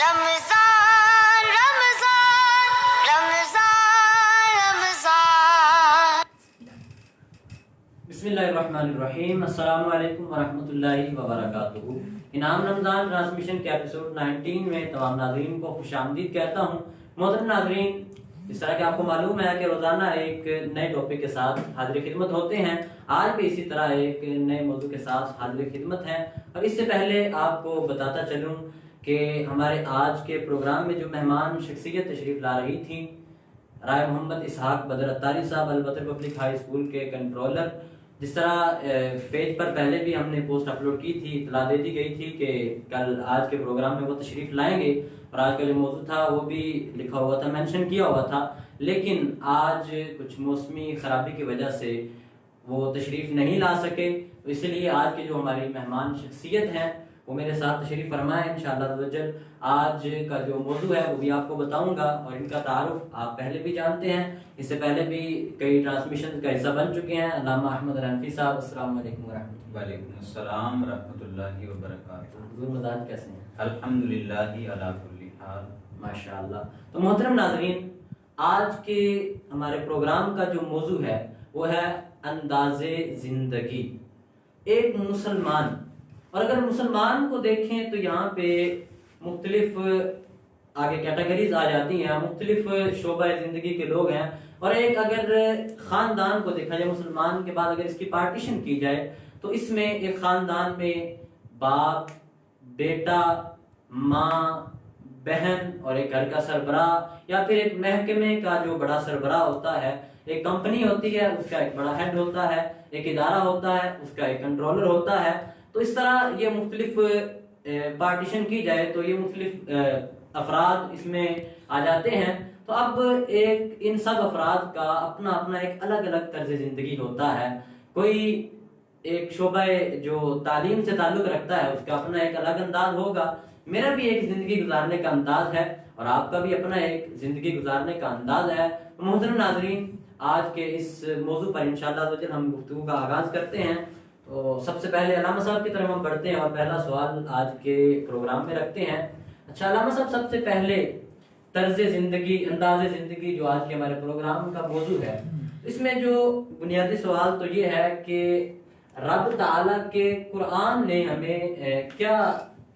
رمضان رمضان رمضان رمضان بسم اللہ الرحمن الرحیم۔ السلام علیکم ورحمۃ اللہ وبرکاتہ۔ انعام رمضان ٹرانسمیشن کے ایپیسوڈ 19 میں تمام ناظرین کو خوش آمدید کہتا ہوں۔ محترم ناظرین، اس طرح کہ آپ کو معلوم ہے کہ روزانہ ایک نئے ٹاپک کے ساتھ حاضر خدمت ہوتے ہیں، آج بھی اسی طرح ایک نئے موضوع کے ساتھ حاضر خدمت ہیں۔ اور اس سے پہلے آپ کو بتاتا چلوں کہ ہمارے آج کے پروگرام میں جو مہمان شخصیت تشریف لا رہی تھیں، رائے محمد اسحاق بدر اتاری صاحب البتر پبلک ہائی اسکول کے کنٹرولر، جس طرح پیج پر پہلے بھی ہم نے پوسٹ اپلوڈ کی تھی، اطلاع دے دی گئی تھی کہ کل آج کے پروگرام میں وہ تشریف لائیں گے، اور آج کا جو موضوع تھا وہ بھی لکھا ہوا تھا، مینشن کیا ہوا تھا، لیکن آج کچھ موسمی خرابی کی وجہ سے وہ تشریف نہیں لا سکے، تو اس لیے آج کے جو ہماری مہمان شخصیت ہیں وہ میرے ساتھ تشریف فرمائیں انشاءاللہ عزوجل۔ آج کا جو موضوع ہے وہ بھی آپ کو بتاؤں گا، اور ان کا تعارف آپ پہلے بھی جانتے ہیں، اس سے پہلے بھی کئی ٹرانسمیشن کا حصہ بن چکے ہیں۔ علامہ احمد رنفی صاحب، السلام علیکم ورحمۃ اللہ۔ وعلیکم السلام ورحمۃ اللہ وبرکاتہ۔ حضور مزاج کیسے ہیں؟ الحمدللہ علی کل حال، ماشاءاللہ۔ تو محترم ناظرین، آج کے ہمارے پروگرام کا جو موضوع ہے وہ ہے انداز زندگی۔ ایک مسلمان، اور اگر مسلمان کو دیکھیں تو یہاں پہ مختلف آگے کیٹیگریز آ جاتی ہیں، مختلف شعبہ زندگی کے لوگ ہیں، اور ایک اگر خاندان کو دیکھا جائے مسلمان کے بعد، اگر اس کی پارٹیشن کی جائے تو اس میں ایک خاندان میں باپ، بیٹا، ماں، بہن اور ایک گھر کا سربراہ، یا پھر ایک محکمے کا جو بڑا سربراہ ہوتا ہے، ایک کمپنی ہوتی ہے اس کا ایک بڑا ہیڈ ہوتا ہے، ایک ادارہ ہوتا ہے اس کا ایک کنٹرولر ہوتا ہے۔ تو اس طرح یہ مختلف پارٹیشن کی جائے تو یہ مختلف افراد اس میں آ جاتے ہیں۔ تو اب ایک ان سب افراد کا اپنا اپنا ایک الگ الگ طرز زندگی ہوتا ہے۔ کوئی ایک شعبہ جو تعلیم سے تعلق رکھتا ہے اس کا اپنا ایک الگ انداز ہوگا، میرا بھی ایک زندگی گزارنے کا انداز ہے، اور آپ کا بھی اپنا ایک زندگی گزارنے کا انداز ہے۔ محترم ناظرین، آج کے اس موضوع پر انشاءاللہ ہم گفتگو کا آغاز کرتے ہیں۔ تو سب سے پہلے علامہ صاحب کی طرف ہم بڑھتے ہیں اور پہلا سوال آج کے پروگرام میں رکھتے ہیں۔ اچھا علامہ صاحب، سب سے پہلے طرز زندگی، انداز زندگی جو آج کے ہمارے پروگرام کا موضوع ہے، اس میں جو بنیادی سوال تو یہ ہے کہ رب تعالیٰ کے قرآن نے ہمیں کیا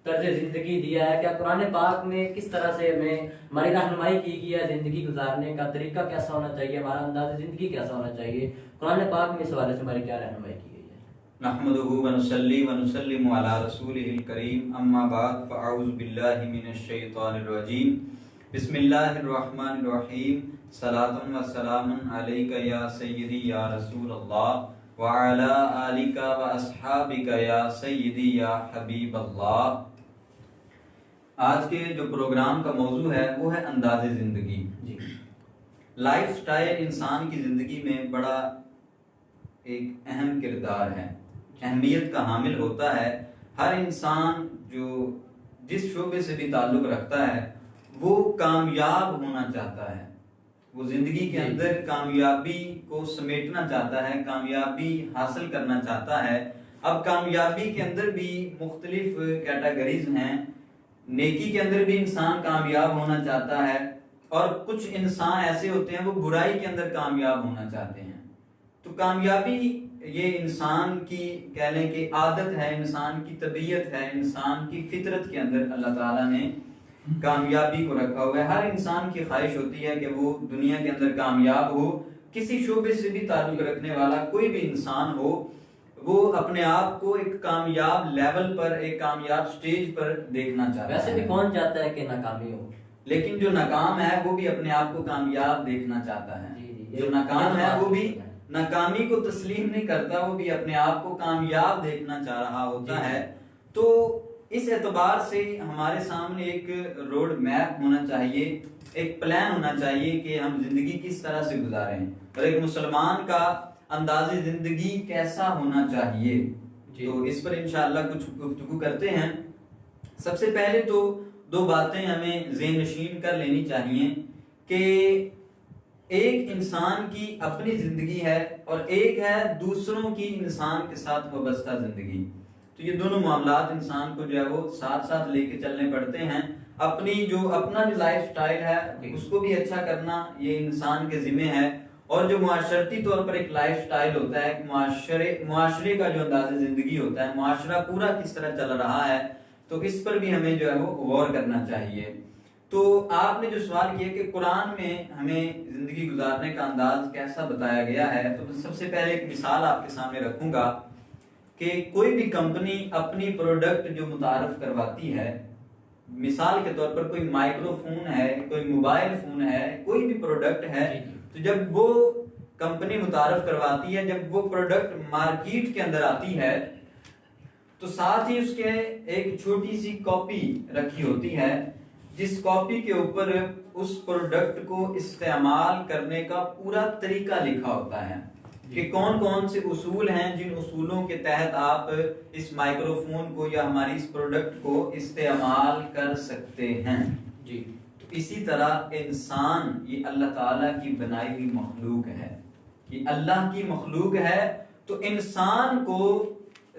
طرز زندگی دیا ہے؟ کیا قرآن پاک میں کس طرح سے ہمیں ہماری رہنمائی کی گئی ہے؟ زندگی گزارنے کا طریقہ کیسا ہونا چاہیے؟ ہمارا انداز زندگی کیسا ہونا چاہیے؟ قرآن پاک میں اس حوالے سے ہماری کیا رہنمائی کی گئی ہے؟ نحمدہ ونصلی ونسلم علی رسولہ الکریم، اما بعد فاعوذ باللہ من الشیطان الرجیم، بسم اللہ الرحمن الرحیم، صلاۃ و سلام علیک یا سیدی یا رسول اللہ وعلی آلک و اصحابک یا سیدی یا حبیب اللہ۔ آج کے جو پروگرام کا موضوع ہے وہ ہے انداز زندگی۔ جی، لائف سٹائل انسان کی زندگی میں بڑا ایک اہم کردار ہے، اہمیت کا حامل ہوتا ہے۔ ہر انسان جو جس شعبے سے بھی تعلق رکھتا ہے وہ کامیاب ہونا چاہتا ہے، وہ زندگی کے اندر کامیابی کو سمیٹنا چاہتا ہے، کامیابی حاصل کرنا چاہتا ہے۔ اب کامیابی کے اندر بھی مختلف کیٹیگریز ہیں، نیکی کے اندر بھی انسان کامیاب ہونا چاہتا ہے، اور کچھ انسان ایسے ہوتے ہیں وہ برائی کے اندر کامیاب ہونا چاہتے ہیں۔ تو کامیابی یہ انسان کی کہہ لیں کہ عادت ہے، انسان کی طبیعت ہے، انسان کی فطرت کے اندر اللہ تعالیٰ نے کامیابی کو رکھا ہوا ہے۔ ہر انسان کی خواہش ہوتی ہے کہ وہ دنیا کے اندر کامیاب ہو، کسی شعبے سے بھی تعلق رکھنے والا کوئی بھی انسان ہو، وہ اپنے آپ کو ایک کامیاب لیول پر، ایک کامیاب سٹیج پر دیکھنا چاہتا ہے۔ ویسے بھی کون چاہتا ہے کہ ناکامی ہو؟ لیکن جو ناکام ہے وہ بھی اپنے آپ کو کامیاب دیکھنا چاہتا ہے۔ جو ناکام ہے وہ بھی ناکامی کو تسلیم نہیں کرتا، وہ بھی اپنے آپ کو کامیاب دیکھنا چاہ رہا ہوتا ہے۔ تو اس اعتبار سے ہمارے سامنے ایک روڈ میپ ہونا چاہیے، ایک پلان ہونا چاہیے کہ ہم زندگی کس طرح سے گزاریں، اور ایک مسلمان کا انداز زندگی کیسا ہونا چاہیے۔ تو اس پر انشاءاللہ کچھ گفتگو کرتے ہیں۔ سب سے پہلے تو دو باتیں ہمیں ذہن نشین کر لینی چاہیے کہ ایک انسان کی اپنی زندگی ہے، اور ایک ہے دوسروں کی انسان کے ساتھ وابستہ زندگی۔ تو یہ دونوں معاملات انسان کو جو ہے وہ ساتھ ساتھ لے کے چلنے پڑتے ہیں. اپنا جو لائف سٹائل ہے اس کو بھی اچھا کرنا یہ انسان کے ذمہ ہے، اور جو معاشرتی طور پر ایک لائف سٹائل ہوتا ہے، معاشرے کا جو انداز زندگی ہوتا ہے، معاشرہ پورا کس طرح چل رہا ہے، تو اس پر بھی ہمیں جو ہے وہ غور کرنا چاہیے. تو آپ نے جو سوال کیا کہ قرآن میں ہمیں زندگی گزارنے کا انداز کیسا بتایا گیا ہے، تو سب سے پہلے ایک مثال آپ کے سامنے رکھوں گا کہ کوئی بھی کمپنی اپنی پروڈکٹ جو متعارف کرواتی ہے، مثال کے طور پر کوئی مائکرو فون ہے، کوئی موبائل فون ہے، کوئی بھی پروڈکٹ ہے، تو جب وہ کمپنی متعارف کرواتی ہے، جب وہ پروڈکٹ مارکیٹ کے اندر آتی ہے تو ساتھ ہی اس کے ایک چھوٹی سی کاپی رکھی ہوتی ہے، جس کاپی کے اوپر اس پروڈکٹ کو استعمال کرنے کا پورا طریقہ لکھا ہوتا ہے کہ کون کون سے اصول ہیں جن اصولوں کے تحت آپ اس مائکرو فون کو یا ہماری اس پروڈکٹ کو استعمال کر سکتے ہیں. جی. تو اسی طرح انسان یہ اللہ تعالیٰ کی بنائی ہوئی مخلوق ہے، یہ اللہ کی مخلوق ہے، تو انسان کو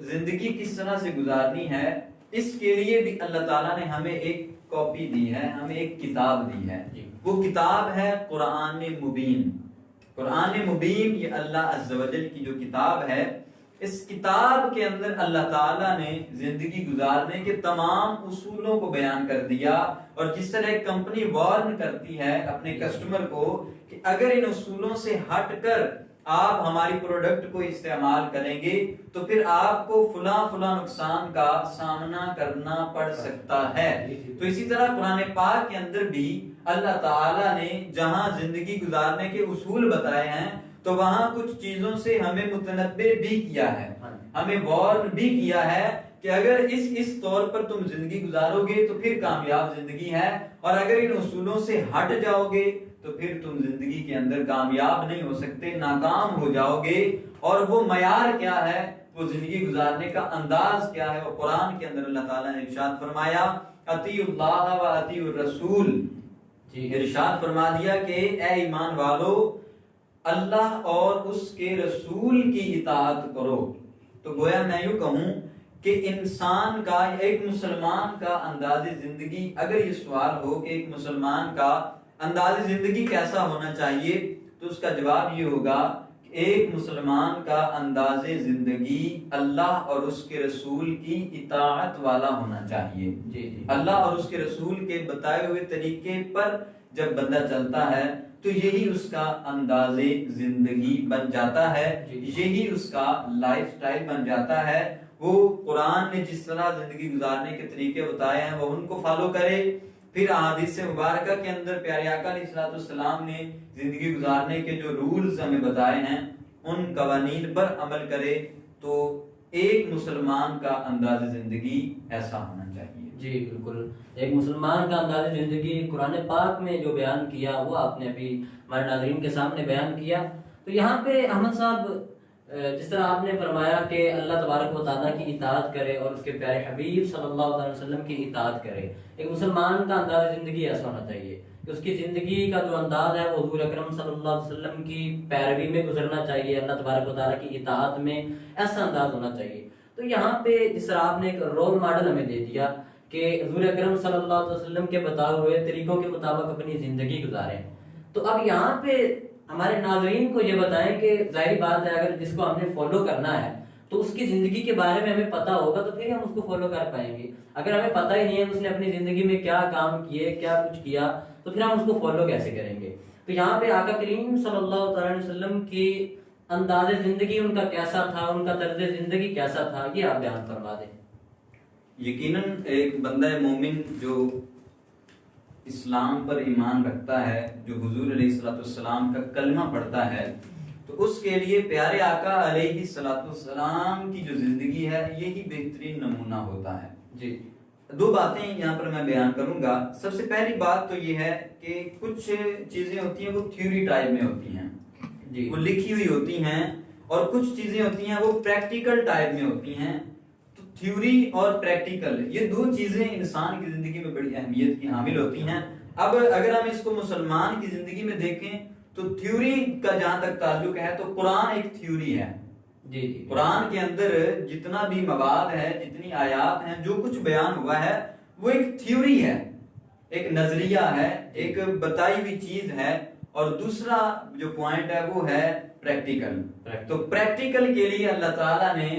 زندگی کس طرح سے گزارنی ہے اس کے لیے بھی اللہ تعالیٰ نے ہمیں ایک کاپی دی ہے، ہمیں ایک کتاب دی ہے. وہ کتاب ہے قرآن مبین. قرآن مبین یہ اللہ عز و جل کی جو کتاب ہے، اس کتاب کے اندر اللہ تعالیٰ نے زندگی گزارنے کے تمام اصولوں کو بیان کر دیا. اور جس طرح ایک کمپنی وارن کرتی ہے اپنے کسٹمر کو کہ اگر ان اصولوں سے ہٹ کر آپ ہماری پروڈکٹ کو استعمال کریں گے تو پھر آپ کو فلاں نقصان کا سامنا کرنا پڑ سکتا ہے. تو اسی طرح قرآن پاک کے اندر بھی اللہ تعالیٰ نے جہاں زندگی گزارنے کے اصول بتائے ہیں تو وہاں کچھ چیزوں سے ہمیں متنبہ بھی کیا ہے، ہمیں وارن بھی کیا ہے کہ اگر اس طور پر تم زندگی گزارو گے تو پھر کامیاب زندگی ہے، اور اگر ان اصولوں سے ہٹ جاؤ گے تو پھر تم زندگی کے اندر کامیاب نہیں ہو سکتے، ناکام ہو جاؤ گے. اور وہ معیار کیا ہے، وہ زندگی گزارنے کا انداز کیا ہے، وہ قرآن کے اندر اللہ تعالیٰ نے ارشاد فرمایا اطیعوا اللہ و اطیعوا الرسول. ارشاد فرما دیا کہ اے ایمان والو اللہ اور اس کے رسول کی اطاعت کرو. تو گویا میں یوں کہوں کہ انسان کا، ایک مسلمان کا انداز زندگی، اگر یہ سوال ہو کہ ایک مسلمان کا انداز زندگی کیسا ہونا چاہیے، تو اس کا جواب یہ ہوگا کہ ایک مسلمان کا انداز زندگی اللہ اور اس کے رسول کی اطاعت والا ہونا چاہیے. اللہ اور اس کے رسول کے بتائے ہوئے طریقے پر جب بندہ چلتا ہے تو یہی اس کا انداز زندگی بن جاتا ہے، یہی اس کا لائف سٹائل بن جاتا ہے. وہ قرآن نے جس طرح زندگی گزارنے کے طریقے بتائے ہیں وہ ان کو فالو کرے، پھر احادیث مبارکہ کے اندر پیارے آقا علیہ السلام نے زندگی گزارنے کے جو رولز ہمیں بتائے ہیں ان قوانین پر عمل کرے، تو ایک مسلمان کا انداز زندگی ایسا ہونا چاہیے. جی بالکل. ایک مسلمان کا انداز زندگی قرآن پاک میں جو بیان کیا وہ آپ نے ابھی ہمارے ناظرین کے سامنے بیان کیا. تو یہاں پہ احمد صاحب جس طرح آپ نے فرمایا کہ اللہ تبارک و تعالیٰ کی اطاعت کرے اور اس کے پیارے حبیب صلی اللہ علیہ وسلم کی اطاعت کرے، ایک مسلمان کا انداز زندگی ایسا ہونا چاہیے کہ اس کی زندگی کا جو انداز ہے وہ حضور اکرم صلی اللہ علیہ وسلم کی پیروی میں گزرنا چاہیے، اللہ تبارک و تعالیٰ کی اطاعت میں ایسا انداز ہونا چاہیے. تو یہاں پہ جس طرح آپ نے ایک رول ماڈل ہمیں دے دیا کہ حضور اکرم صلی اللہ علیہ وسلم کے بتائے ہوئے طریقوں کے مطابق اپنی زندگی گزاریں، تو اب یہاں پہ ہمارے ناظرین کو یہ بتائیں کہ ظاہری بات ہے اگر جس کو ہم نے فالو کرنا ہے تو اس کی زندگی کے بارے میں ہمیں پتا ہوگا تو پھر ہم اس کو فالو کر پائیں گے. اگر ہمیں پتہ ہی نہیں ہے اس نے اپنی زندگی میں کیا کام کیے، کیا کچھ کیا، تو پھر ہم اس کو فالو کیسے کریں گے. تو یہاں پہ آقا کریم صلی اللہ علیہ وسلم کی انداز زندگی ان کا کیسا تھا، ان کا طرز زندگی کیسا تھا، یہ آپ بیان فرما دیں. یقیناً ایک بندہ مومن جو اسلام پر ایمان رکھتا ہے، جو حضور علیہ السلام کا کلمہ پڑھتا ہے، تو اس کے لیے پیارے آقا علیہ السلام کی جو زندگی ہے یہی بہترین نمونہ ہوتا ہے. جی دو باتیں یہاں پر میں بیان کروں گا. سب سے پہلی بات تو یہ ہے کہ کچھ چیزیں ہوتی ہیں وہ تھیوری ٹائپ میں ہوتی ہیں، جی وہ لکھی ہوئی ہوتی ہیں، اور کچھ چیزیں ہوتی ہیں وہ پریکٹیکل ٹائپ میں ہوتی ہیں. تو تھیوری اور پریکٹیکل یہ دو چیزیں انسان کی زندگی میں بڑی اہمیت کی حامل ہوتی ہیں. اب اگر ہم اس کو مسلمان کی زندگی میں دیکھیں تو تھیوری کا جہاں تک تعلق ہے تو قرآن ایک تھیوری ہے، جی جی قرآن کے اندر جتنا بھی مواد ہے، جتنی آیات ہیں، جو کچھ بیان ہوا ہے وہ ایک تھیوری ہے، ایک نظریہ ہے، ایک بتائی ہوئی چیز ہے، اور دوسرا جو پوائنٹ ہے وہ ہے پریکٹیکل۔ تو پریکٹیکل کے لیے اللہ تعالیٰ نے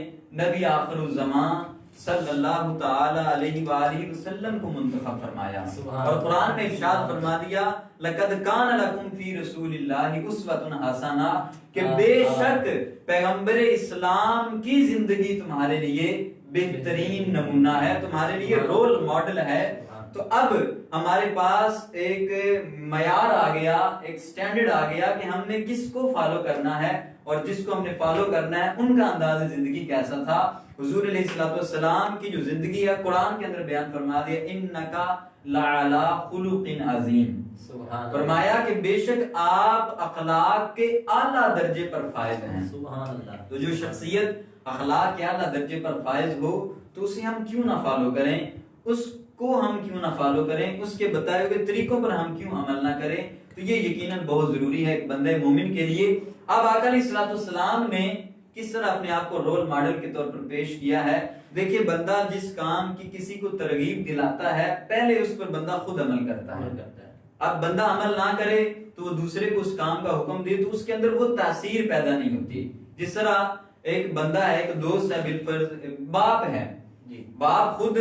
نبی آخر الزمان صلی اللہ تعالی علیہ وآلہ وسلم کو منتخب فرمایا، اور قرآن میں ارشاد فرما دیا لَقَدْ كَانَ لَكُمْ فِي رَسُولِ اللَّهِ أُسْوَةٌ حَسَنَةٌ کہ بے شک پیغمبر اسلام کی زندگی تمہارے لیے بہترین نمونہ ہے، تمہارے لیے رول ماڈل ہے۔ تو اب ہمارے پاس ایک معیار آ گیا، ایک سٹینڈرڈ آ گیا کہ ہم نے کس کو فالو کرنا ہے، اور جس کو ہم نے فالو کرنا ہے ان کا انداز زندگی کیسا تھا۔ حضور علیہ الصلوۃ والسلام کی جو زندگی ہے قرآن کے اندر بیان فرما دیا اِنَّكَ لَعَلَىٰ خُلُقٍ عَظِيمٍ، فرمایا کہ بے شک آپ اخلاق کے اعلیٰ درجے پر فائز ہیں۔ سبحان اللہ۔ تو جو شخصیت اخلاق کے اعلیٰ درجے پر فائز ہو تو اسے ہم کیوں نہ فالو کریں، اس کو ہم کیوں نہ فالو کریں، اس کے بتائے ہوئے طریقوں پر ہم کیوں عمل نہ کریں۔ تو یہ یقیناً بہت ضروری ہے ایک بندہ مومن کے لیے۔ اب آقا علیہ الصلوۃ والسلام نے کس طرح اپنے آپ کو رول ماڈل کے طور پر پیش کیا ہے۔ دیکھیے بندہ جس کام کی کسی کو ترغیب دلاتا ہے پہلے اس پر بندہ خود عمل کرتا ہے۔ اب بندہ عمل نہ کرے تو وہ دوسرے کو اس کام کا حکم دے تو اس کے اندر وہ تاثیر پیدا نہیں ہوتی۔ جس طرح ایک بندہ ہے، ایک دوست ہے، بالفرض باپ ہے، باپ خود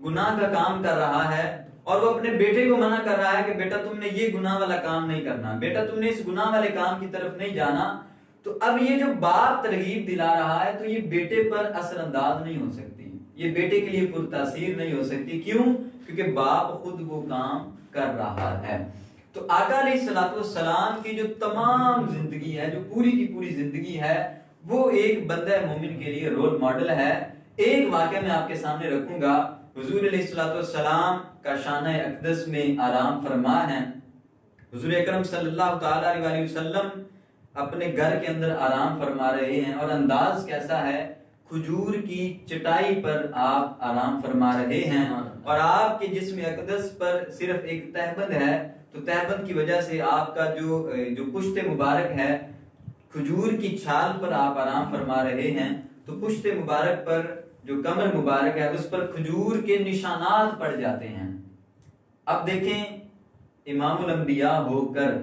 گناہ کا کام کر رہا ہے اور وہ اپنے بیٹے کو منع کر رہا ہے کہ بیٹا تم نے یہ گناہ والا کام نہیں کرنا، بیٹا تم نے اس گناہ والے کام کی طرف نہیں جانا۔ تو اب یہ جو باپ ترغیب دلا رہا ہے تو یہ بیٹے پر اثر انداز نہیں ہو سکتی، یہ بیٹے کے لیے پر تاثیر نہیں ہو سکتی۔ کیوں؟ کیونکہ باپ خود وہ کام کر رہا ہے۔ تو آقا علیہ الصلوۃ والسلام کی جو تمام زندگی ہے، جو پوری کی پوری زندگی ہے، وہ ایک بندہ مومن کے لیے رول ماڈل ہے۔ ایک واقعہ میں آپ کے سامنے رکھوں گا۔ حضور علیہ الصلوۃ والسلام کا شانہ اقدس میں آرام فرما ہے۔ حضور اکرم صلی اللہ تعالی علیہ وسلم اپنے گھر کے اندر آرام فرما رہے ہیں، اور انداز کیسا ہے، کھجور کی چٹائی پر آپ آرام فرما رہے ہیں، اور آپ کے جسم اقدس پر صرف ایک تہبند ہے، تو تہبند کی وجہ سے آپ کا جو پشت مبارک ہے، کھجور کی چھال پر آپ آرام فرما رہے ہیں، تو پشت مبارک پر جو کمر مبارک ہے اس پر کھجور کے نشانات پڑ جاتے ہیں۔ اب دیکھیں امام الانبیاء ہو کر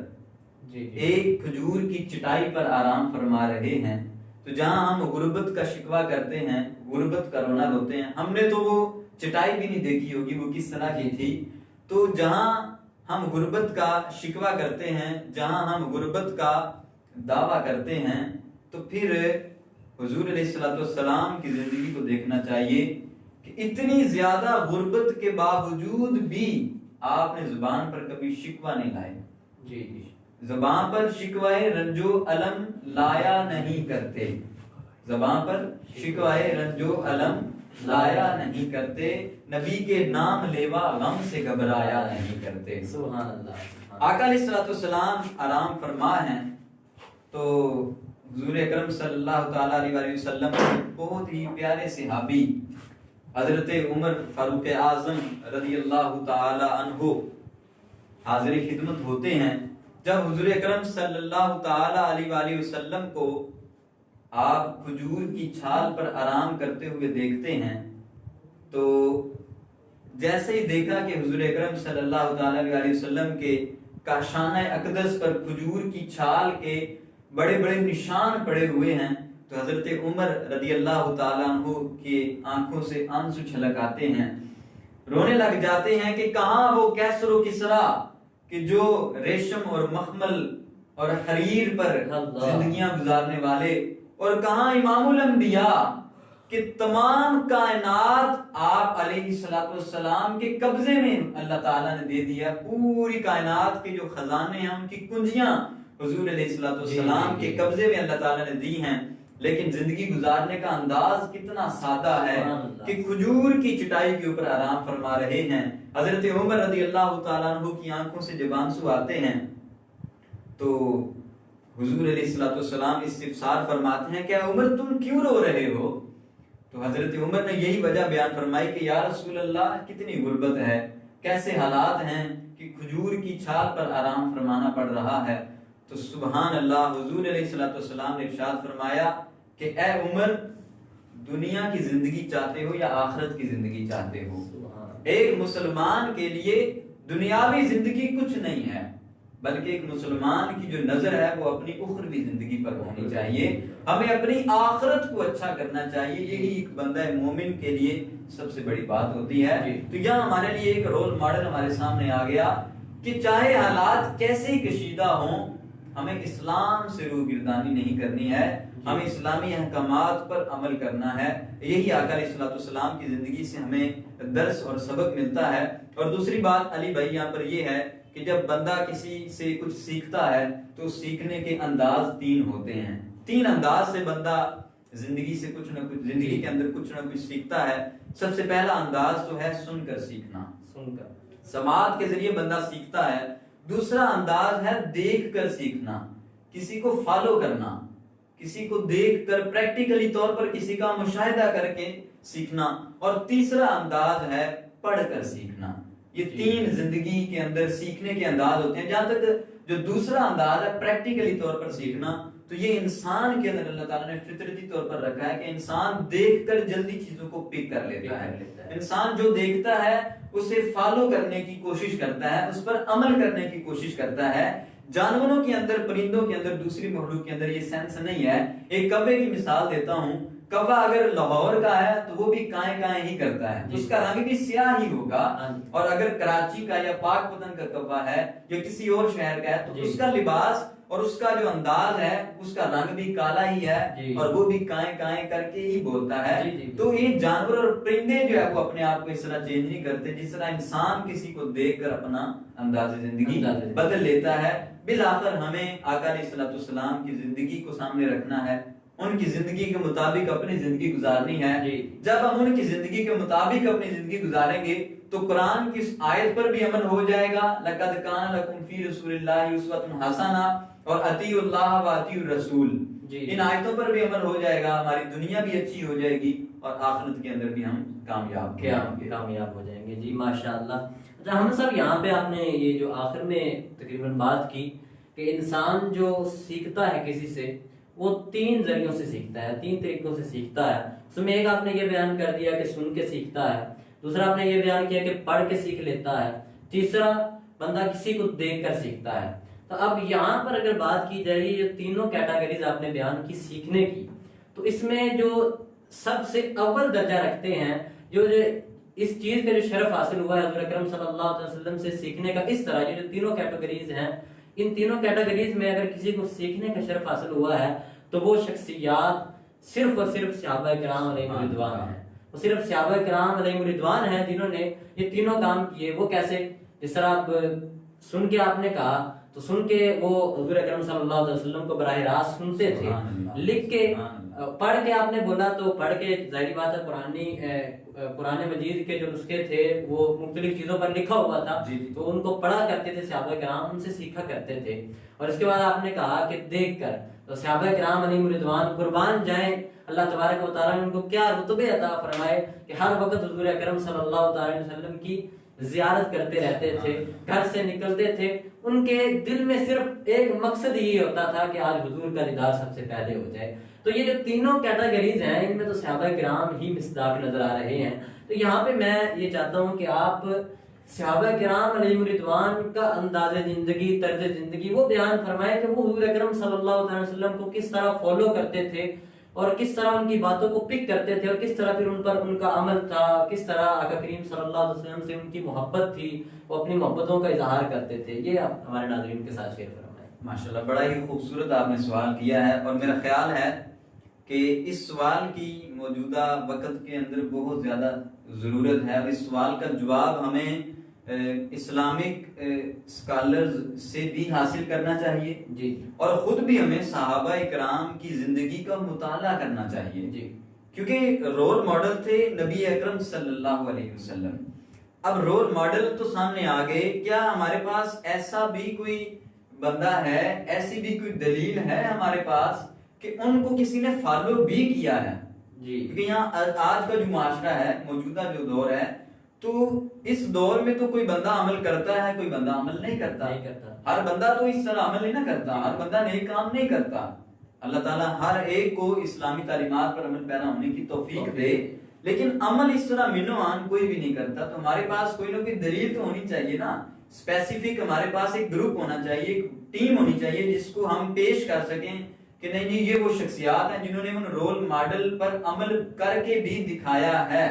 ایک کھجور کی چٹائی پر آرام فرما رہے ہیں، تو جہاں ہم غربت کا شکوہ کرتے ہیں، غربت کا رونا روتے ہیں، ہم نے تو وہ چٹائی بھی نہیں دیکھی ہوگی وہ کس طرح کی تھی۔ تو جہاں ہم غربت کا شکوہ کرتے ہیں، جہاں ہم غربت کا دعویٰ کرتے ہیں، تو پھر حضور علیہ الصلوۃ والسلام کی زندگی کو دیکھنا چاہیے کہ اتنی زیادہ غربت کے باوجود بھی آپ نے زبان پر کبھی شکوہ نہیں لائے، زبان پر شکوائے رنج و الم لایا نہیں کرتے، زبان پر شکوائے رنج و الم لایا نہیں کرتے، نبی کے نام لیوا غم سے گھبرایا نہیں کرتے۔ سبحان اللہ۔ آقا علیہ الصلوۃ والسلام آرام فرما ہیں، تو حضور اکرم صلی اللہ تعالی علیہ وسلم بہت ہی پیارے صحابی حضرت عمر فاروق اعظم رضی اللہ تعالی عنہ حاضر خدمت ہوتے ہیں۔ جب حضور اکرم صلی اللہ تعالی علیہ وسلم کو آپ کھجور کی چھال پر آرام کرتے ہوئے دیکھتے ہیں، تو جیسے ہی دیکھا کہ حضور اکرم صلی اللہ تعالی علیہ وسلم کے کاشانہ اقدس پر کھجور کی چھال کے بڑے بڑے نشان پڑے ہوئے ہیں، تو حضرت عمر رضی اللہ تعالیٰ عنہ کی آنکھوں سے آنسو چھلک آتے ہیں، رونے لگ جاتے ہیں کہ کہاں وہ کیسر و کسرا کہ جو ریشم اور مخمل اور حریر پر زندگیاں گزارنے والے، اور کہاں امام الانبیاء کہ تمام کائنات آپ علیہ الصلوۃ والسلام کے قبضے میں اللہ تعالیٰ نے دے دیا، پوری کائنات کے جو خزانے ہیں ان کی کنجیاں حضور علیہ الصلوۃ والسلام کے قبضے میں اللہ تعالیٰ نے دی ہیں، لیکن زندگی گزارنے کا انداز کتنا سادہ ہے کہ کھجور کی چٹائی کے اوپر آرام فرما رہے ہیں۔ حضرت عمر رضی اللہ تعالیٰ عنہ کی آنکھوں سے جب آنسو آتے ہیں تو حضور علیہ الصلوۃ والسلام استفسار فرماتے ہیں کہ عمر تم کیوں رو رہے ہو؟ تو حضرت عمر نے یہی وجہ بیان فرمائی کہ یا رسول اللہ کتنی غربت ہے، کیسے حالات ہیں کہ کھجور کی چھال پر آرام فرمانا پڑ رہا ہے۔ تو سبحان اللہ، حضور علیہ الصلوۃ والسلام نے ارشاد فرمایا کہ اے عمر دنیا کی زندگی چاہتے ہو یا آخرت کی زندگی چاہتے ہو؟ ایک مسلمان کے لیے دنیاوی زندگی کچھ نہیں ہے، بلکہ ایک مسلمان کی جو نظر ہے وہ اپنی اخروی زندگی پر ہونی چاہیے، ہمیں اپنی آخرت کو اچھا کرنا چاہیے، یہی ایک بندہ مومن کے لیے سب سے بڑی بات ہوتی ہے۔ تو یہاں ہمارے لیے ایک رول ماڈل ہمارے سامنے آ گیا کہ چاہے حالات کیسے ہی کشیدہ ہوں، ہمیں اسلام سے روگردانی نہیں کرنی ہے، ہمیں اسلامی احکامات پر عمل کرنا ہے۔ یہی آقا علیہ الصلوۃ والسلام کی زندگی سے ہمیں درس اور سبق ملتا ہے۔ اور دوسری بات علی بھائی یہاں پر یہ ہے کہ جب بندہ کسی سے کچھ سیکھتا ہے تو سیکھنے کے انداز تین ہوتے ہیں، تین انداز سے بندہ زندگی سے کچھ نہ کچھ، زندگی کے اندر کچھ نہ کچھ سیکھتا ہے۔ سب سے پہلا انداز تو ہے سن کر سیکھنا، سن کر سماعت کے ذریعے بندہ سیکھتا ہے۔ دوسرا انداز ہے دیکھ کر سیکھنا، کسی کو فالو کرنا، کسی کو دیکھ کر پریکٹیکلی طور پر کسی کا مشاہدہ کر کے سیکھنا۔ اور تیسرا انداز ہے پڑھ کر سیکھنا۔ یہ تین زندگی کے اندر سیکھنے کے انداز ہوتے ہیں۔ جہاں تک جو دوسرا انداز ہے پریکٹیکلی طور پر سیکھنا، تو یہ انسان کے اندر اللہ تعالیٰ نے فطرتی طور پر رکھا ہے کہ انسان دیکھ کر جلدی چیزوں کو پک کر لیتا ہے۔ انسان جو دیکھتا ہے اسے فالو کرنے کی کوشش کرتا ہے، اس پر عمل کرنے کی کوشش کرتا ہے۔ جانوروں کے اندر، پرندوں کے اندر، دوسری مخلوق کے اندر یہ سینس نہیں ہے۔ ایک کوے کی مثال دیتا ہوں، کوا اگر لاہور کا ہے تو وہ بھی کائیں کائیں ہی کرتا ہے، اس کا رنگ بھی سیاہ ہی ہوگا۔ اور اگر کراچی کا یا پاک پتن کا کوا ہے یا کسی اور شہر کا ہے تو اس کا لباس اور اس کا جو انداز ہے اس کا رنگ بھی کالا ہی ہے اور وہ بھی کائیں کائیں کر کے ہی بولتا ہے۔ تو یہ جانور اور پرندے جو ہے وہ اپنے آپ کو اس طرح چینج نہیں کرتے جس طرح انسان کسی کو دیکھ کر اپنا انداز زندگی بدل لیتا ہے۔ بالآخر ہمیں آقا علیہ الصلوۃ والسلام کی زندگی کو سامنے رکھنا ہے، ان کی زندگی کے مطابق اپنی زندگی گزارنی ہے۔ جب ہم ان کی زندگی کے مطابق اپنی زندگی گزاریں گے تو قرآن کی اس آیت پر بھی عمل ہو جائے گا، لَقَدْ كَانَ لَكُمْ فِي رَسُولِ اللَّهِ أُسْوَةٌ حَسَنَةٌ اور اطیعوا اللہ واطیعوا الرسول، ان آیتوں پر بھی عمل ہو جائے گا، ہماری دنیا بھی اچھی ہو جائے گی اور آخرت کے اندر بھی ہم کامیاب ہو جائیں گے۔ جی ماشاءاللہ۔ اچھا ہم سب یہاں پہ آپ نے یہ جو آخر میں تقریباً بات کی کہ انسان جو سیکھتا ہے کسی سے وہ تین ذریعوں سے سیکھتا ہے، تین طریقوں سے سیکھتا ہے۔ اس میں ایک آپ نے یہ بیان کر دیا کہ سن کے سیکھتا ہے، دوسرا آپ نے یہ بیان کیا کہ پڑھ کے سیکھ لیتا ہے، تیسرا بندہ کسی کو دیکھ کر سیکھتا ہے۔ تو اب یہاں پر اگر بات کی جائے یہ تینوں کیٹیگریز آپ نے بیان کی سیکھنے کی، تو اس میں جو سب سے اول درجہ رکھتے ہیں، جو اس چیز کا جو شرف حاصل ہوا ہے حضور اکرم صلی اللہ علیہ وسلم سے سیکھنے کا، اس طرح جو تینوں کیٹیگریز ہیں، ان تینوں کیٹیگریز میں اگر کسی کو سیکھنے کا شرف حاصل ہوا ہے تو وہ شخصیات صرف اور صرف صحابہ کرام علیہ رضوان ہیں۔ وہ صرف صحابہ کرام علیہ رضوان ہیں جنہوں نے یہ تینوں کام کیے۔ وہ کیسے؟ جس طرح آپ سن کے آپ نے کہا تو سن کے وہ حضور اکرم صلی اللہ علیہ وسلم کو براہ راست سنتے تھے، لکھ کے پڑھ کے آپ نے بولا تو پڑھ کے ظاہری بات ہے قرآن مجید کے جو نسخے تھے وہ مختلف چیزوں پر لکھا ہوا تھا تو ان کو پڑھا کرتے تھے صحابہ کرام، ان سے سیکھا کرتے تھے۔ اور اس کے بعد آپ نے کہا کہ دیکھ کر، تو صحابہ کرام علیہ رضوان قربان جائیں اللہ تبارک و تعالیٰ نے ان کو کیا رتبے عطا فرمائے کہ ہر وقت حضور اکرم صلی اللہ علیہ وسلم کی زیارت کرتے رہتے تھے، گھر سے نکلتے تھے، ان کے دل میں صرف ایک مقصد ہی ہوتا تھا کہ آج حضور کا دیدار سب سے پہلے ہو جائے۔ تو یہ جو تینوں کیٹیگریز ہیں ان میں تو صحابہ کرام ہی مصداق نظر آ رہے ہیں۔ تو یہاں پہ میں یہ چاہتا ہوں کہ آپ صحابہ کرام علیہ رضوان کا انداز زندگی، طرز زندگی وہ بیان فرمائے کہ وہ حضور اکرم صلی اللہ علیہ وسلم کو کس طرح فالو کرتے تھے اور کس طرح ان کی باتوں کو پک کرتے تھے اور کس طرح پھر ان پر ان کا عمل تھا، کس طرح آقا کریم صلی اللہ علیہ وسلم سے ان کی محبت تھی، وہ اپنی محبتوں کا اظہار کرتے تھے۔ یہ آپ ہمارے ناظرین کے ساتھ شیئر فرمائیں۔ ماشاءاللہ، بڑا ہی خوبصورت آپ نے سوال کیا ہے، اور میرا خیال ہے کہ اس سوال کی موجودہ وقت کے اندر بہت زیادہ ضرورت ہے، اور اس سوال کا جواب ہمیں اسلامک اسکالرز سے بھی حاصل کرنا چاہیے جی، اور خود بھی ہمیں صحابہ کرام کی زندگی کا مطالعہ کرنا چاہیے جی، کیونکہ رول ماڈل تھے نبی اکرم صلی اللہ علیہ وسلم۔ اب رول ماڈل تو سامنے آ گئے، کیا ہمارے پاس ایسا بھی کوئی بندہ ہے، ایسی بھی کوئی دلیل ہے ہمارے پاس کہ ان کو کسی نے فالو بھی کیا ہے؟ جی، کیونکہ یہاں آج کا جو معاشرہ ہے، موجودہ جو دور ہے، تو اس دور میں تو کوئی بندہ عمل کرتا ہے، کوئی بندہ عمل نہیں کرتا۔ ہر بندہ تو اس طرح عمل نہیں نہ کرتا، ہر بندہ نیک کام نہیں کرتا۔ اللہ تعالیٰ ہر ایک کو اسلامی تعلیمات پر عمل پیرا ہونے کی توفیق دے، لیکن عمل اس طرح منو عن کوئی بھی نہیں کرتا. تو ہمارے پاس کوئی نہ کوئی دلیل تو ہونی چاہیے نا، اسپیسیفک ہمارے پاس ایک گروپ ہونا چاہیے، ایک ٹیم ہونی چاہیے جس کو ہم پیش کر سکیں کہ نہیں جی یہ وہ شخصیات ہیں جنہوں نے ان رول ماڈل پر عمل کر کے بھی دکھایا ہے.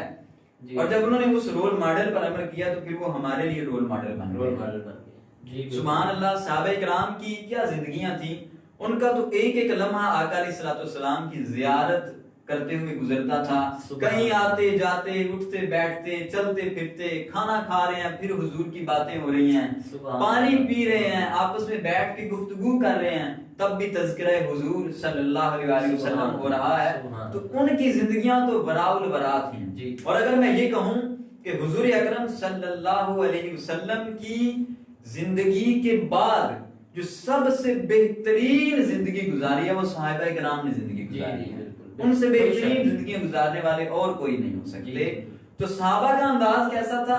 اور جب انہوں نے اس رول ماڈل پر عمل کیا تو پھر وہ ہمارے لیے رول ماڈل بن گئے. سبحان اللہ. صحابہ کرام کی کیا زندگیاں تھیں، ان کا تو ایک ایک لمحہ آقا علیہ الصلوۃ والسلام کی زیارت کرتے ہوئے گزرتا تھا. کہیں آتے جاتے، اٹھتے بیٹھتے، چلتے پھرتے، کھانا کھا رہے ہیں پھر حضور کی باتیں ہو رہی ہیں، پانی پی رہے ہیں، آپس میں بیٹھ کے گفتگو کر رہے ہیں، تب بھی تذکرہ حضور صلی اللہ علیہ وسلم ہو رہا ہے. تو ان کی زندگیاں تو وراء الورا تھیں. اور اگر میں یہ کہوں کہ حضور اکرم صلی اللہ علیہ وسلم کی زندگی کے بعد جو سب سے بہترین زندگی گزاری ہے وہ صحابہ کرام نے زندگی گزاری ہے. ان سے بہترین زندگیاں گزارنے والے اور کوئی نہیں ہو سکتے. تو صحابہ کا انداز کیسا تھا؟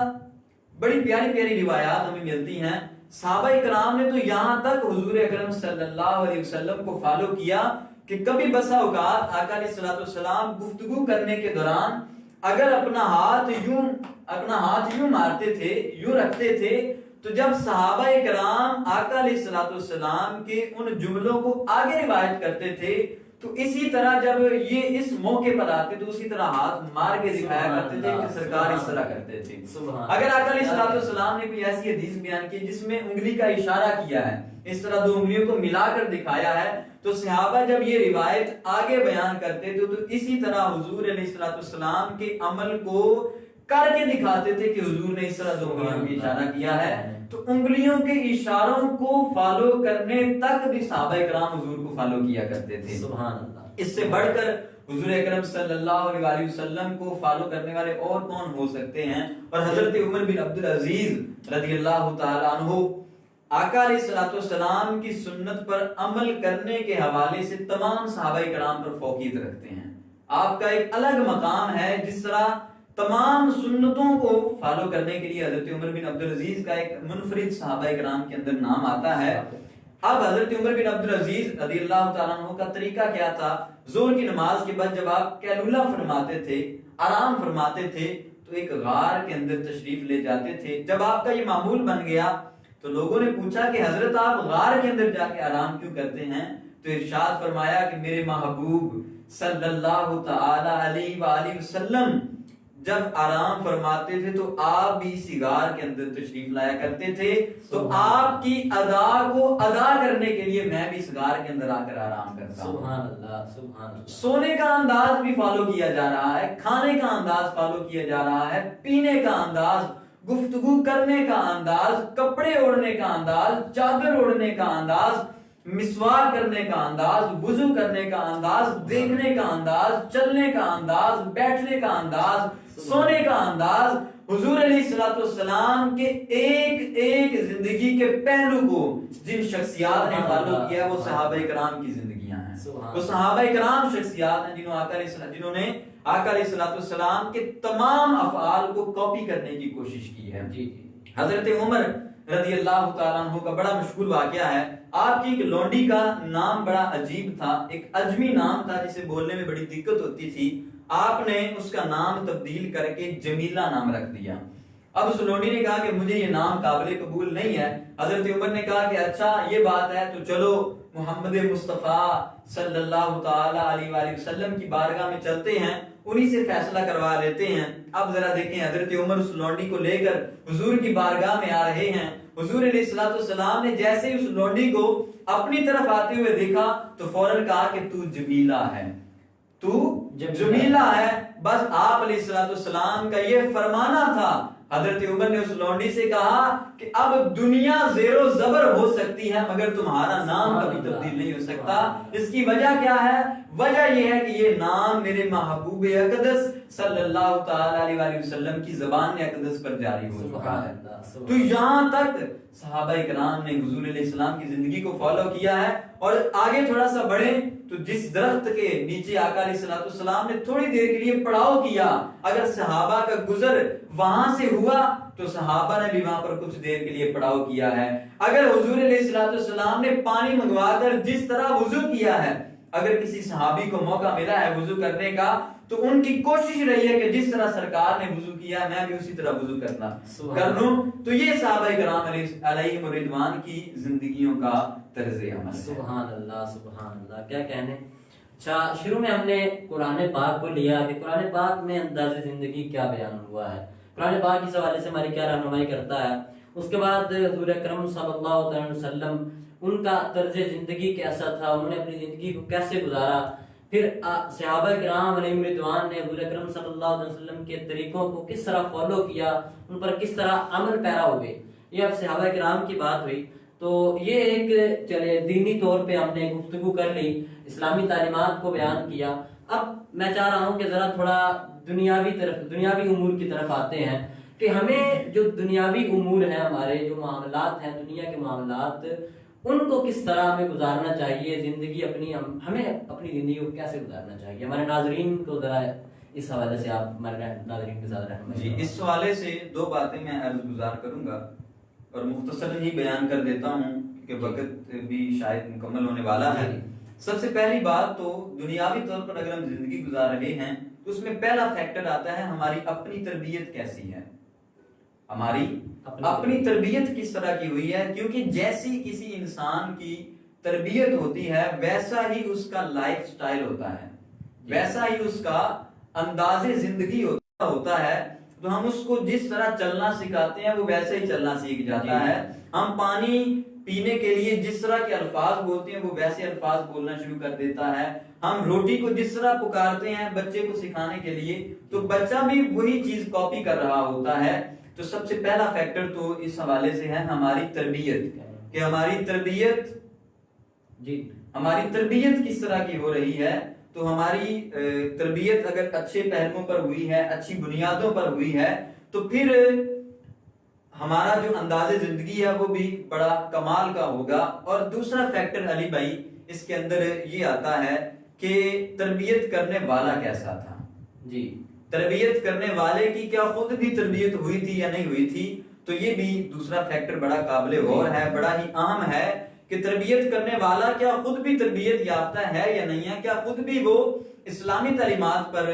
بڑی پیاری پیاری روایات ہمیں ملتی ہیں. صحابہ کرام نے تو یہاں تک حضور اکرم صلی اللہ علیہ وسلم کو فالو کیا کہ کبھی بسا اوقات آقا علیہ الصلوۃ والسلام گفتگو کرنے کے دوران اگر اپنا ہاتھ یوں مارتے تھے، یوں رکھتے تھے، تو جب صحابہ کرام آقا علیہ الصلوۃ والسلام کے ان جملوں کو آگے روایت کرتے تھے تو اسی طرح جب یہ اس موقع پر آتے تو اسی طرح ہاتھ مار کے دکھایا کرتے تھے کہ سرکار اس طرح کرتے تھے. اگر آقا علیہ الصلوۃ والسلام نے کوئی ایسی حدیث بیان کی جس میں انگلی کا اشارہ کیا ہے، اس طرح دو انگلیوں کو ملا کر دکھایا ہے، تو صحابہ جب یہ روایت آگے بیان کرتے تھے تو اسی طرح حضور علیہ الصلوۃ والسلام کے عمل کو کر کے دکھاتے تھے کہ حضور نے اس طرح دو انگلیوں کو اشارہ کیا ہے. تو انگلیوں کے اشاروں کو فالو کرنے تک بھی صحابہ کرام حضور کو فالو کیا کرتے تھے. سبحان اللہ. اس سے بڑھ کر حضور اکرم صلی اللہ علیہ وسلم کو فالو کرنے والے اور کون ہو سکتے ہیں؟ اور حضرت عمر بن عبدالعزیز رضی اللہ تعالی عنہ آقا علیہ الصلوۃ والسلام کی سنت پر عمل کرنے کے حوالے سے تمام صحابہ کرام پر فوقیت رکھتے ہیں. آپ کا ایک الگ مقام ہے. جس طرح تمام سنتوں کو فالو کرنے کے لیے حضرت عمر بن عبدالعزیز کا ایک منفرد صحابہ کرام کے اندر نام آتا ہے. اب حضرت عمر بن عبدالعزیز رضی اللہ تعالیٰ عنہ کا طریقہ کیا تھا؟ ظہر کی نماز کے بعد جب آپ قیلولہ فرماتے تھے، آرام فرماتے تھے، تو ایک غار کے اندر تشریف لے جاتے تھے. جب آپ کا یہ معمول بن گیا تو لوگوں نے پوچھا کہ حضرت آپ غار کے اندر جا کے آرام کیوں کرتے ہیں؟ تو ارشاد فرمایا کہ میرے محبوب صلی اللہ تعالی علیہ وآلہ وسلم جب آرام فرماتے تھے تو آپ بھی اسی غار کے اندر تشریف لایا کرتے تھے، تو آپ کی ادا کو ادا کرنے کے لیے میں بھی اس غار کے اندر آ کر آرام کرتا ہوں. سبحان اللہ. سبحان اللہ. سونے کا انداز بھی فالو کیا جا رہا ہے، کھانے کا انداز فالو کیا جا رہا ہے، پینے کا انداز، گفتگو کرنے کا انداز، کپڑے اوڑھنے کا انداز، چادر اوڑھنے کا انداز، مسواک کرنے کا انداز، وضو کرنے کا انداز، دیکھنے کا انداز، چلنے کا انداز، بیٹھنے کا انداز، سونے کا انداز، حضور علیہ الصلوۃ والسلام کے ایک ایک زندگی کے پہلو کو جن شخصیات نے فالو کیا وہ صحابہ کرام کی زندگیاں ہیں. وہ صحابہ کرام شخصیات ہیں جنہوں نے آقا علیہ الصلوۃ والسلام کے تمام افعال کو کاپی کرنے کی کوشش کی ہے. حضرت عمر رضی اللہ تعالیٰ عنہ کا بڑا مشہور واقعہ ہے. آپ کی ایک لونڈی کا نام بڑا عجیب تھا، ایک عجمی نام تھا جسے بولنے میں بڑی دقت ہوتی تھی. آپ نے اس کا نام تبدیل کر کے جمیلہ نام رکھ دیا. اب اس لونڈی نے کہا کہ مجھے یہ نام قابل قبول نہیں ہے. حضرت عمر نے کہا کہ اچھا یہ بات ہے تو چلو محمد مصطفیٰ صلی اللہ تعالی علیہ وآلہ وسلم کی بارگاہ میں چلتے ہیں، انہی سے فیصلہ کروا لیتے ہیں. اب ذرا دیکھیں حضرت عمر اس لونڈی کو لے کر حضور کی بارگاہ میں آ رہے ہیں. حضور علیہ الصلوۃ والسلام نے جیسے اس لونڈی کو اپنی طرف آتے ہوئے دیکھا تو فوراً کہا کہ تو جمیلہ ہے، تو جمیلہ ہے. بس آپ علیہ الصلوۃ والسلام کا یہ فرمانا تھا. حضرت عمر نے اس لونڈی سے کہا کہ اب دنیا زیر و زبر ہو سکتی ہے مگر تمہارا نام کبھی تبدیل نہیں ہو سکتا. اس کی وجہ کیا ہے؟ وجہ یہ ہے کہ یہ نام میرے محبوب اقدس صلی اللہ تعالی علیہ وآلہ وسلم کی زبان اقدس پر جاری ہو چکا ہے. تو یہاں تک صحابہ کرام نے حضور علیہ السلام کی زندگی کو فالو کیا ہے. اور آگے تھوڑا سا بڑھیں تو جس درخت کے نیچے آقا علیہ الصلوۃ والسلام نے تھوڑی دیر کے لیے پڑاؤ کیا، اگر صحابہ کا گزر وہاں سے ہوا تو صحابہ نے بھی وہاں پر کچھ دیر کے لیے پڑاؤ کیا ہے. اگر حضور علیہ الصلوۃ والسلام نے پانی منگوا کر جس طرح وضو کیا ہے اگر کسی صحابی کو موقع ملا ہے وضو کرنے کا تو ان کی کوشش رہی ہے کہ جس طرح سرکار نے وضو کیا میں بھی اسی طرح وضو کر لوں. تو یہ صحابہ کرام علیہم الرضوان کی زندگیوں کا طرز عمل ہے. سبحان اللہ سبحان اللہ، کیا کہنے. اچھا، شروع میں ہم نے قرآن پاک کو لیا کہ قرآن پاک میں انداز زندگی کیا بیان ہوا ہے، قرآن پاک اس حوالے سے ہماری کیا رہنمائی کرتا ہے. اس کے بعد حضور اکرم صلی اللہ علیہ وسلم ان کا طرز زندگی کیسا تھا، انہوں نے اپنی زندگی کو کیسے گزارا. پھر صحابہ کرام علیہم رضوان نے حضور اکرم صلی اللہ علیہ وسلم کے طریقوں کو کس طرح فالو کیا، ان پر کس طرح عمل پیرا ہوئے. یہ اب صحابہ کرام کی بات ہوئی. تو یہ ایک چلے دینی طور پہ ہم نے گفتگو کر لی، اسلامی تعلیمات کو بیان کیا. اب میں چاہ رہا ہوں کہ ذرا تھوڑا دنیاوی امور کی طرف آتے ہیں کہ ہمیں جو دنیاوی امور ہیں، ہمارے جو معاملات ہیں، دنیا کے معاملات، ان کو کس طرح ہمیں گزارنا چاہیے. زندگی ہمیں اپنی زندگی کو کیسے گزارنا چاہیے. ہمارے ناظرین کو ذرا اس حوالے سے آپ ہمارے ناظرین کے ساتھ رہنمائی. جی، اس حوالے سے دو باتیں میں عرض گزار کروں گا اور مختصر ہی بیان کر دیتا ہوں کہ وقت بھی شاید مکمل ہونے والا ہے. سب سے پہلی بات تو دنیاوی طور پر اگر ہم زندگی گزار رہے ہیں تو اس میں پہلا فیکٹر آتا ہے ہماری اپنی تربیت کیسی ہے، ہماری اپنی تربیت کس طرح کی ہوئی ہے. کیونکہ جیسی کسی انسان کی تربیت ہوتی ہے ویسا ہی اس کا لائف سٹائل ہوتا ہے، ویسا ہی اس کا انداز زندگی ہوتا ہے. تو ہم اس کو جس طرح چلنا سکھاتے ہیں وہ ویسے ہی چلنا سیکھ جاتا ہے. ہم پانی پینے کے لیے جس طرح کے الفاظ بولتے ہیں وہ ویسے الفاظ بولنا شروع کر دیتا ہے. ہم روٹی کو جس طرح پکارتے ہیں بچے کو سکھانے کے لیے تو بچہ بھی وہی چیز کاپی کر رہا ہوتا ہے. تو سب سے پہلا فیکٹر تو اس حوالے سے ہے ہماری تربیت، کہ ہماری تربیت کس طرح کی ہو رہی ہے. تو ہماری تربیت اگر اچھے پہلوؤں پر ہوئی ہے، اچھی بنیادوں پر ہوئی ہے تو پھر ہمارا جو انداز زندگی ہے وہ بھی بڑا کمال کا ہوگا. اور دوسرا فیکٹر علی بھائی اس کے اندر یہ آتا ہے کہ تربیت کرنے والا کیسا تھا. جی، تربیت کرنے والے کی کیا خود بھی تربیت ہوئی تھی یا نہیں ہوئی تھی. تو یہ بھی دوسرا فیکٹر بڑا قابل غور ہے، بڑا ہی اہم ہے کہ تربیت کرنے والا کیا خود بھی تربیت یافتہ ہے یا نہیں ہے، کیا خود بھی وہ اسلامی تعلیمات پر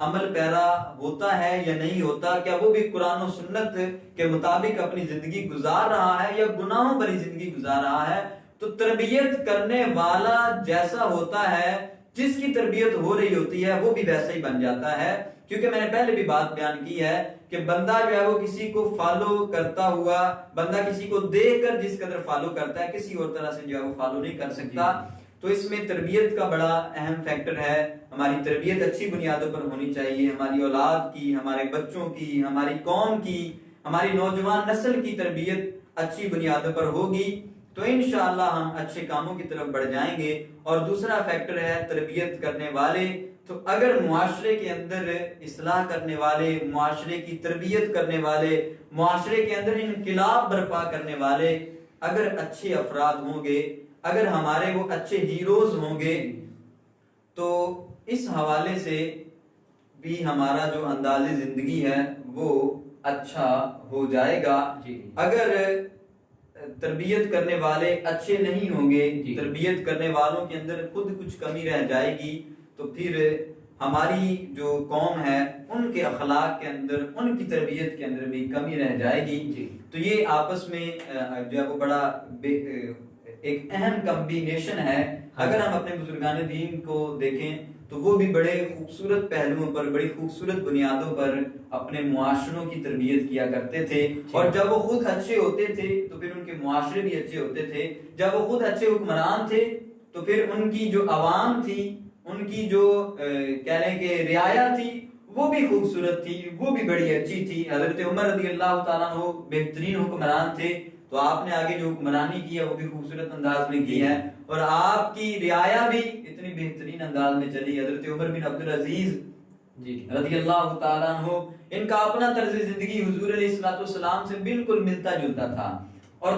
عمل پیرا ہوتا ہے یا نہیں ہوتا، کیا وہ بھی قرآن و سنت کے مطابق اپنی زندگی گزار رہا ہے یا گناہوں بھری زندگی گزار رہا ہے. تو تربیت کرنے والا جیسا ہوتا ہے، جس کی تربیت ہو رہی ہوتی ہے وہ بھی ویسا ہی بن جاتا ہے. کیونکہ میں نے پہلے بھی بات بیان کی ہے کہ بندہ جو ہے وہ کسی کو فالو کرتا ہوا، بندہ کسی کو دیکھ کر جس قدر فالو کرتا ہے کسی اور طرح سے جو ہے وہ فالو نہیں کر سکتا. تو اس میں تربیت کا بڑا اہم فیکٹر ہے. ہماری تربیت اچھی بنیادوں پر ہونی چاہیے. ہماری اولاد کی، ہمارے بچوں کی، ہماری قوم کی، ہماری نوجوان نسل کی تربیت اچھی بنیادوں پر ہوگی تو انشاءاللہ ہم اچھے کاموں کی طرف بڑھ جائیں گے. اور دوسرا فیکٹر ہے تربیت کرنے والے. تو اگر معاشرے کے اندر اصلاح کرنے والے، معاشرے کی تربیت کرنے والے، معاشرے کے اندر انقلاب برپا کرنے والے اگر اچھے افراد ہوں گے، اگر ہمارے وہ اچھے ہیروز ہوں گے تو اس حوالے سے بھی ہمارا جو انداز زندگی ہے وہ اچھا ہو جائے گا. اگر تربیت کرنے والے اچھے نہیں ہوں گے، تربیت کرنے والوں کے اندر خود کچھ کمی رہ جائے گی تو پھر ہماری جو قوم ہے ان کے اخلاق کے اندر، ان کی تربیت کے اندر بھی کمی رہ جائے گی. تو یہ آپس میں جو ہے وہ بڑا ایک اہم کمبینیشن ہے. اگر ہم اپنے بزرگان دین کو دیکھیں تو وہ بھی بڑے خوبصورت پہلوؤں پر، بڑی خوبصورت بنیادوں پر اپنے معاشروں کی تربیت کیا کرتے تھے. اور جب وہ خود اچھے ہوتے تھے تو پھر ان کے معاشرے بھی اچھے ہوتے تھے. جب وہ خود اچھے حکمران تھے تو پھر ان کی جو عوام تھی، ان کی جو کہہ لیں کہ رعایا تھی وہ بھی خوبصورت تھی، وہ بھی بڑی اچھی تھی. حضرت عمر رضی اللہ تعالیٰ عنہ بہترین حکمران تھے تو آپ نے آگے جو حکمرانی کی ہے وہ بھی خوبصورت انداز میں کی ہے اور آپ کی رعایا بھی اتنی بہترین انداز میں چلی. حضرت عمر بن عبدالعزیز رضی اللہ تعالیٰ عنہ، ان کا اپنا طرز زندگی حضور علیہ السلام سے بالکل ملتا جلتا تھا اور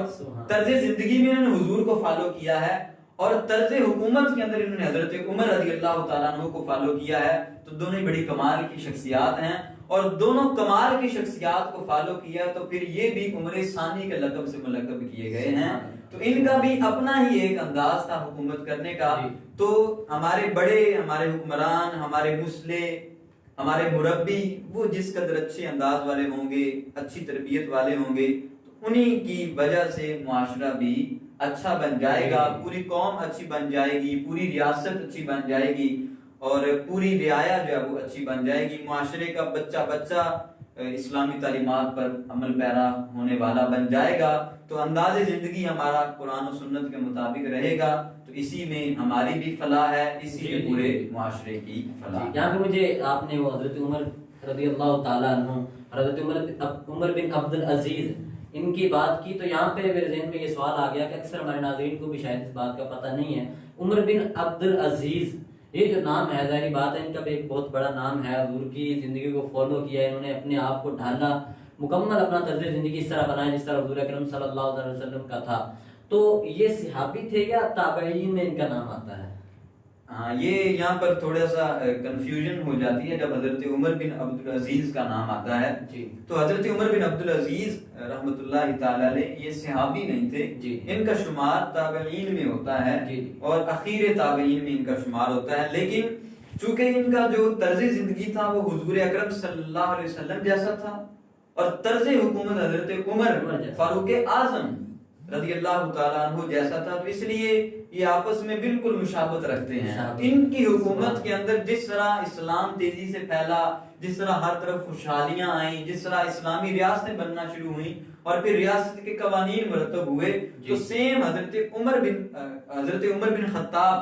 طرز زندگی میں انہوں نے حضور کو فالو کیا ہے اور طرز حکومت کے اندر انہوں نے حضرت عمر رضی اللہ تعالیٰ عنہ کو فالو کیا ہے. تو دونوں بڑی کمال کی شخصیات ہیں اور دونوں کمال کی شخصیات کو فالو کیا تو پھر یہ بھی عمر ثانی کے لقب سے ملقب کیے گئے ہیں. تو ان کا بھی اپنا ہی ایک انداز تھا حکومت کرنے کا. تو ہمارے بڑے، ہمارے حکمران، ہمارے مسلح، ہمارے مربی، وہ جس قدر اچھے انداز والے ہوں گے، اچھی تربیت والے ہوں گے، تو انہی کی وجہ سے معاشرہ بھی اچھا بن جائے گا، پوری قوم اچھی بن جائے گی، پوری ریاست اچھی بن جائے گی، اور پوری رعایا جو ہے وہ اچھی بن جائے گی. معاشرے کا بچہ بچہ اسلامی تعلیمات پر عمل پیرا ہونے والا بن جائے گا. تو انداز زندگی ہمارا قرآن و سنت کے مطابق رہے گا. تو اسی میں ہماری بھی فلاح ہے، اسی میں پورے معاشرے کی فلاح. یہاں پہ مجھے آپ نے وہ حضرت عمر رضی اللہ تعالیٰ عنہ، حضرت عمر بن عبد العزیز ان کی بات کی، تو یہاں پہ میرے ذہن میں یہ سوال آ گیا کہ اکثر ہمارے ناظرین کو بھی شاید اس بات کا پتہ نہیں ہے. عمر بن عبد العزیز یہ جو نام ہے، ظاہری بات ہے ان کا بھی ایک بہت بڑا نام ہے. حضور کی زندگی کو فالو کیا، انہوں نے اپنے آپ کو ڈھالا، مکمل اپنا طرز زندگی اس طرح بنایا جس طرح حضور اکرم صلی اللہ علیہ وسلم کا تھا. تو یہ صحابی تھے یا تابعین میں ان کا نام آتا ہے؟ ہاں، یہ یہاں پر تھوڑا سا کنفیوژن ہو جاتی ہے جب حضرت عمر بن عبد العزیز کا نام آتا ہے. تو حضرت عمر بن عبد العزیز رحمۃ اللہ تعالی علیہ یہ صحابی نہیں تھے. ان کا شمار تابعین میں ہوتا ہے اور اخیر تابعین میں ان کا شمار ہوتا ہے. لیکن چونکہ ان کا جو طرز زندگی تھا وہ حضور اکرم صلی اللہ علیہ وسلم جیسا تھا، اور طرز حکومت حضرت عمر فاروق اعظم رضی اللہ تعالیٰ عنہ جیسا تھا، تو اس لیے یہ آپس میں بالکل مشابہت رکھتے ہیں. ان کی حکومت کے اندر جس طرح اسلام تیزی سے پھیلا، جس طرح ہر طرف خوشحالیاں آئیں، جس طرح اسلامی ریاستیں بننا شروع ہوئیں اور پھر ریاست کے قوانین مرتب ہوئے، تو سیم حضرت عمر بن خطاب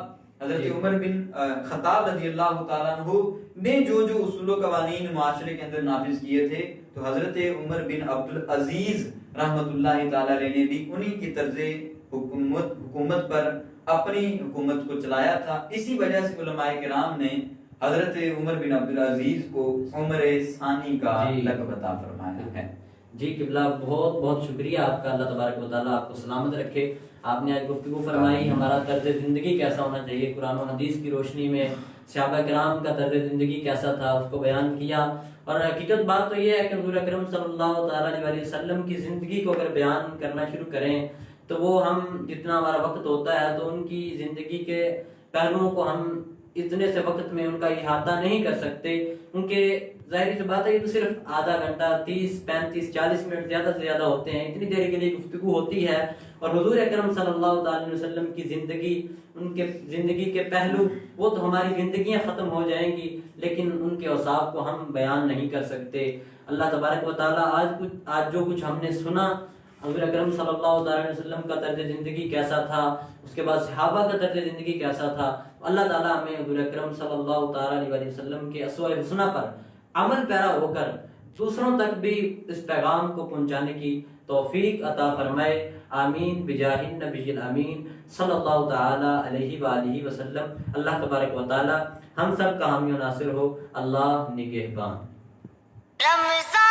رضی اللہ تعالیٰ عنہ نے جو اصول و قوانین معاشرے کے اندر نافذ کیے تھے، تو حضرت عمر بن عبد العزیز رحمۃ اللہ تعالیٰ علیہ نے بھی انہی کی طرز حکومت پر اپنی حکومت کو چلایا تھا. اسی وجہ سے علماء کرام نے حضرت عمر بن عبد العزیز کو عمر ثانی کا لقب عطا فرمایا ہے. جی قبلہ، بہت بہت شکریہ آپ کا. اللہ تبارک و تعالیٰ آپ کو سلامت رکھے. آپ نے آج گفتگو فرمائی ہمارا طرز زندگی کیسا ہونا چاہیے، قرآن و حدیث کی روشنی میں صحابہ کرام کا طرز زندگی کیسا تھا اس کو بیان کیا. اور حقیقت بات تو یہ ہے کہ حضور اکرم صلی اللہ تعالیٰ علیہ وسلم کی زندگی کو اگر بیان کرنا شروع کریں تو وہ ہم جتنا ہمارا وقت ہوتا ہے تو ان کی زندگی کے پہلوؤں کو ہم اتنے سے وقت میں ان کا احاطہ نہیں کر سکتے. کیونکہ ظاہری سی بات ہے یہ تو صرف آدھا گھنٹہ 30 35 40 منٹ زیادہ سے زیادہ ہوتے ہیں، اتنی دیر کے لیے گفتگو ہوتی ہے. اور حضور اکرم صلی اللہ تعالی علیہ وسلم کی زندگی، ان کے زندگی کے پہلو، وہ تو ہماری زندگیاں ختم ہو جائیں گی لیکن ان کے اوصاف کو ہم بیان نہیں کر سکتے. اللہ تبارک و تعالیٰ آج جو کچھ ہم نے سنا، حضور اکرم صلی اللہ تعالی علیہ وسلم کا طرز زندگی کیسا تھا، اس کے بعد صحابہ کا طرز زندگی کیسا تھا، اللہ تعالیٰ ہمیں حضور اکرم صلی اللہ تعالی علیہ وسلم کے اسوہ حسنہ پر عمل پیرا ہو کر دوسروں تک بھی اس پیغام کو پہنچانے کی توفیق عطا فرمائے. آمین بجاہ النبی الامین صلی اللہ تعالی علیہ وآلہ وسلم. اللہ تبارک و تعالی ہم سب کا حامی و ناصر ہو. اللہ نگہبان. رمضان